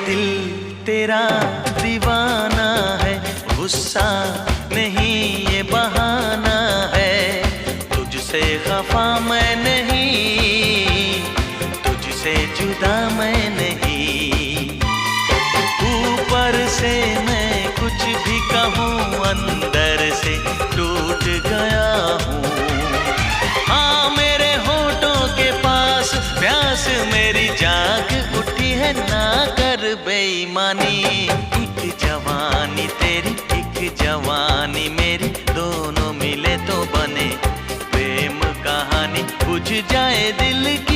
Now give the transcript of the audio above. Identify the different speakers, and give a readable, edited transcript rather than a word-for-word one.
Speaker 1: दिल तेरा दीवाना है, गुस्सा नहीं ये बहाना है। तुझसे खफा मैं नहीं, तुझसे जुदा मैं नहीं। ऊपर से मैं कुछ भी कहूँ, अंदर से टूट गया हूँ। हाँ मेरे होठों के पास प्यास मेरी जाग उठी है, ना कर बेईमानी। एक जवानी तेरी एक जवानी मेरी, दोनों मिले तो बने प्रेम कहानी। बुझ जाए दिल की